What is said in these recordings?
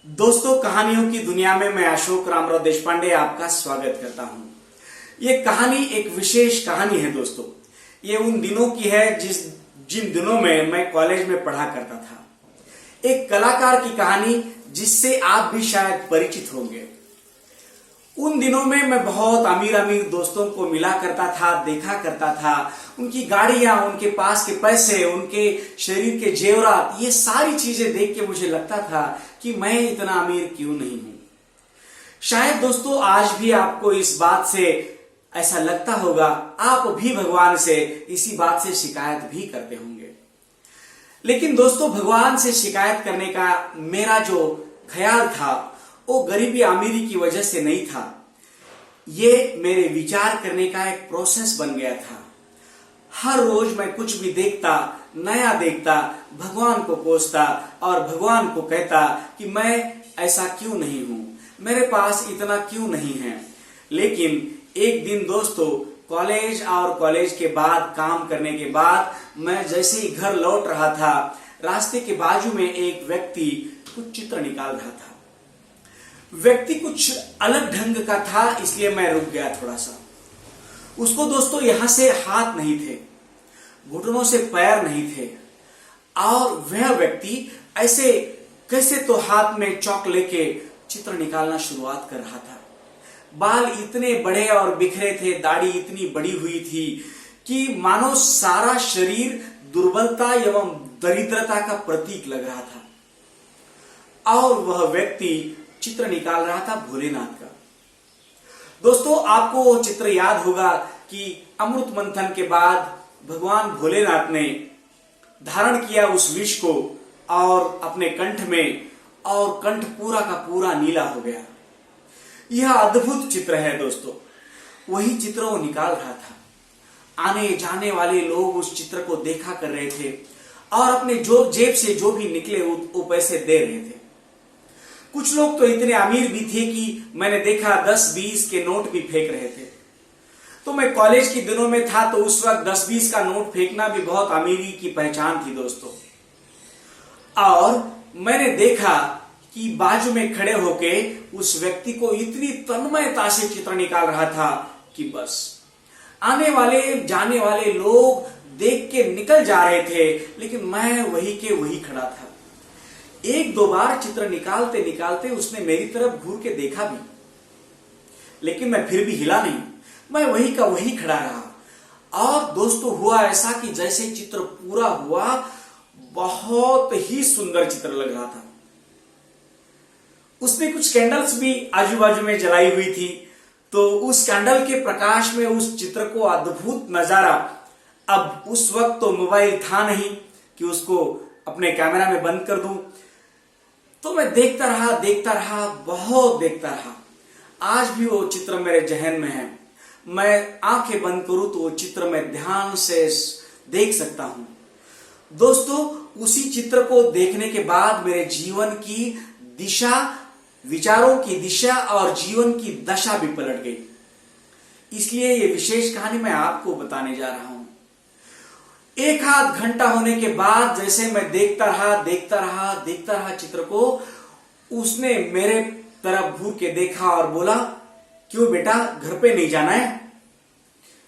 दोस्तों, कहानियों की दुनिया में मैं अशोक रामराव देशपांडे आपका स्वागत करता हूं। ये कहानी एक विशेष कहानी है दोस्तों। ये उन दिनों की है जिन दिनों में मैं कॉलेज में पढ़ा करता था। एक कलाकार की कहानी जिससे आप भी शायद परिचित होंगे। उन दिनों में मैं बहुत अमीर अमीर दोस्तों को मिला करता था, देखा करता था। उनकी गाड़ियां, उनके पास के पैसे, उनके शरीर के जेवरात, ये सारी चीजें देख के मुझे लगता था कि मैं इतना अमीर क्यों नहीं हूं। शायद दोस्तों आज भी आपको इस बात से ऐसा लगता होगा। आप भी भगवान से इसी बात से शिकायत भी करते होंगे। लेकिन दोस्तों, भगवान से शिकायत करने का मेरा जो ख्याल था वो गरीबी अमीरी की वजह से नहीं था। ये मेरे विचार करने का एक प्रोसेस बन गया था। हर रोज मैं कुछ भी देखता, नया देखता, भगवान को कोसता और भगवान को कहता कि मैं ऐसा क्यों नहीं हूं, मेरे पास इतना क्यों नहीं है। लेकिन एक दिन दोस्तों, कॉलेज और कॉलेज के बाद काम करने के बाद मैं जैसे ही घर लौट रहा था, रास्ते के बाजू में एक व्यक्ति कुछ चित्र निकाल रहा था। व्यक्ति कुछ अलग ढंग का था, इसलिए मैं रुक गया थोड़ा सा। उसको दोस्तों यहां से हाथ नहीं थे, घुटनों से पैर नहीं थे, और वह व्यक्ति ऐसे कैसे तो हाथ में चौक लेके चित्र निकालना शुरुआत कर रहा था। बाल इतने बड़े और बिखरे थे, दाढ़ी इतनी बड़ी हुई थी कि मानो सारा शरीर दुर्बलता एवं दरिद्रता का प्रतीक लग रहा था। और वह व्यक्ति चित्र निकाल रहा था भोलेनाथ का। दोस्तों, आपको वो चित्र याद होगा कि अमृत मंथन के बाद भगवान भोलेनाथ ने धारण किया उस विष को और अपने कंठ में, और कंठ पूरा का पूरा नीला हो गया। यह अद्भुत चित्र है दोस्तों। वही चित्र वो निकाल रहा था। आने जाने वाले लोग उस चित्र को देखा कर रहे थे और अपने जेब से जो भी निकले वो पैसे दे रहे थे। कुछ लोग तो इतने अमीर भी थे कि मैंने देखा 10-20 के नोट भी फेंक रहे थे। तो मैं कॉलेज के दिनों में था, तो उस वक्त 10-20 का नोट फेंकना भी बहुत अमीरी की पहचान थी दोस्तों। और मैंने देखा कि बाजू में खड़े होके उस व्यक्ति को इतनी तन्मयता से चित्र निकाल रहा था कि बस आने वाले जाने वाले लोग देख के निकल जा रहे थे, लेकिन मैं वही के वही खड़ा था। एक दो बार चित्र निकालते निकालते उसने मेरी तरफ घूर के देखा भी, लेकिन मैं फिर भी हिला नहीं। मैं वही का वही खड़ा रहा। और दोस्तों, हुआ ऐसा कि जैसे चित्र पूरा हुआ, बहुत ही सुंदर चित्र लग रहा था। उसने कुछ कैंडल्स भी आजू बाजू में जलाई हुई थी, तो उस कैंडल के प्रकाश में उस चित्र को अद्भुत नजारा। अब उस वक्त तो मोबाइल था नहीं कि उसको अपने कैमरा में बंद कर दूं, तो मैं देखता रहा, बहुत देखता रहा। आज भी वो चित्र मेरे जहन में है। मैं आंखें बंद करूं तो वो चित्र मैं ध्यान से देख सकता हूं। दोस्तों, उसी चित्र को देखने के बाद मेरे जीवन की दिशा, विचारों की दिशा और जीवन की दशा भी पलट गई। इसलिए ये विशेष कहानी मैं आपको बताने जा रहा हूं। एक आध घंटा होने के बाद जैसे मैं देखता रहा चित्र को, उसने मेरे तरफ घूर के देखा और बोला, क्यों बेटा, घर पे नहीं जाना है?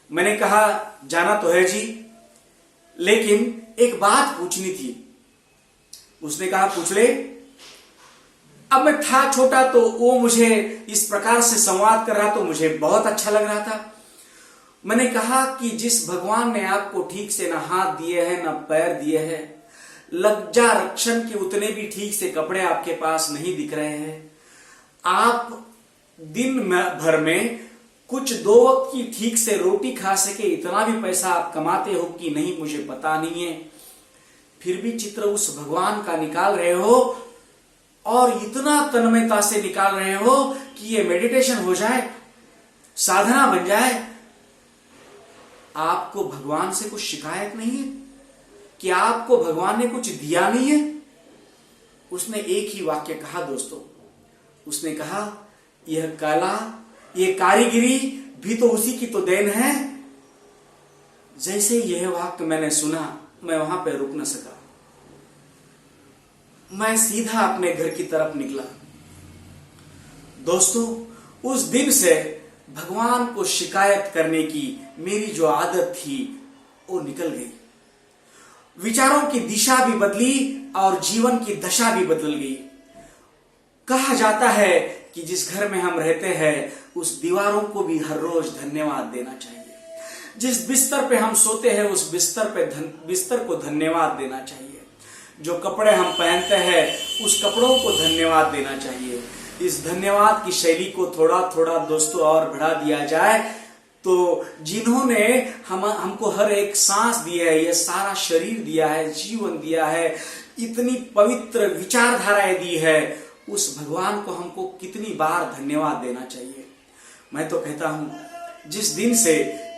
मैंने कहा, जाना तो है जी, लेकिन एक बात पूछनी थी। उसने कहा, पूछ ले। अब मैं था छोटा, तो वो मुझे इस प्रकार से संवाद कर रहा तो मुझे बहुत अच्छा लग रहा था। मैंने कहा कि जिस भगवान ने आपको ठीक से ना हाथ दिए हैं ना पैर दिए हैं, लज्जा रक्षण के उतने भी ठीक से कपड़े आपके पास नहीं दिख रहे हैं, आप दिन भर में कुछ 2 वक्त की ठीक से रोटी खा सके इतना भी पैसा आप कमाते हो कि नहीं मुझे पता नहीं है, फिर भी चित्र उस भगवान का निकाल रहे हो और इतना तन्मयता से निकाल रहे हो कि ये मेडिटेशन हो जाए, साधना बन जाए। आपको भगवान से कुछ शिकायत नहीं है? कि आपको भगवान ने कुछ दिया नहीं है? उसने एक ही वाक्य कहा दोस्तों। उसने कहा, यह कला, यह कारीगिरी भी तो उसी की तो देन है। जैसे यह वाक्य मैंने सुना, मैं वहां पर रुक न सका। मैं सीधा अपने घर की तरफ निकला। दोस्तों, उस दिन से भगवान को शिकायत करने की मेरी जो आदत थी वो निकल गई। विचारों की दिशा भी बदली और जीवन की दशा भी बदल गई। कहा जाता है कि जिस घर में हम रहते हैं उस दीवारों को भी हर रोज धन्यवाद देना चाहिए। जिस बिस्तर पे हम सोते हैं उस बिस्तर को धन्यवाद देना चाहिए। जो कपड़े हम पहनते हैं उस कपड़ों को धन्यवाद देना चाहिए। इस धन्यवाद की शैली को थोड़ा थोड़ा दोस्तों और बढ़ा दिया जाए तो जिन्होंने हमको हर एक सांस दिया है, ये सारा शरीर दिया है, जीवन दिया है, इतनी पवित्र विचारधाराएं दी है, उस भगवान को हमको कितनी बार धन्यवाद देना चाहिए। मैं तो कहता हूं जिस दिन से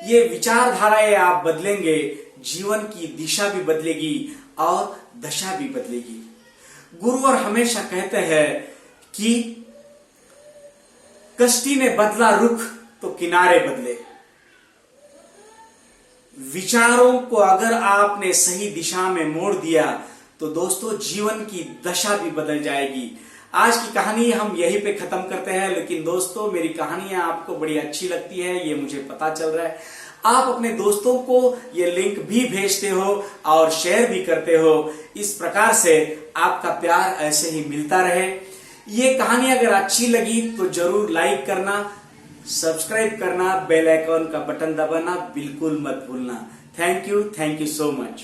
ये विचारधाराएं आप बदलेंगे, जीवन की दिशा भी बदलेगी और दशा भी बदलेगी। गुरुवर हमेशा कहते हैं कि कश्ती ने बदला रुख तो किनारे बदले। विचारों को अगर आपने सही दिशा में मोड़ दिया तो दोस्तों जीवन की दशा भी बदल जाएगी। आज की कहानी हम यहीं पे खत्म करते हैं, लेकिन दोस्तों मेरी कहानियां आपको बड़ी अच्छी लगती है, ये मुझे पता चल रहा है। आप अपने दोस्तों को ये लिंक भी भेजते हो और शेयर भी करते हो। इस प्रकार से आपका प्यार ऐसे ही मिलता रहे। ये कहानी अगर अच्छी लगी तो जरूर लाइक करना, सब्सक्राइब करना, बेल आइकॉन का बटन दबाना बिल्कुल मत भूलना। Thank you so much.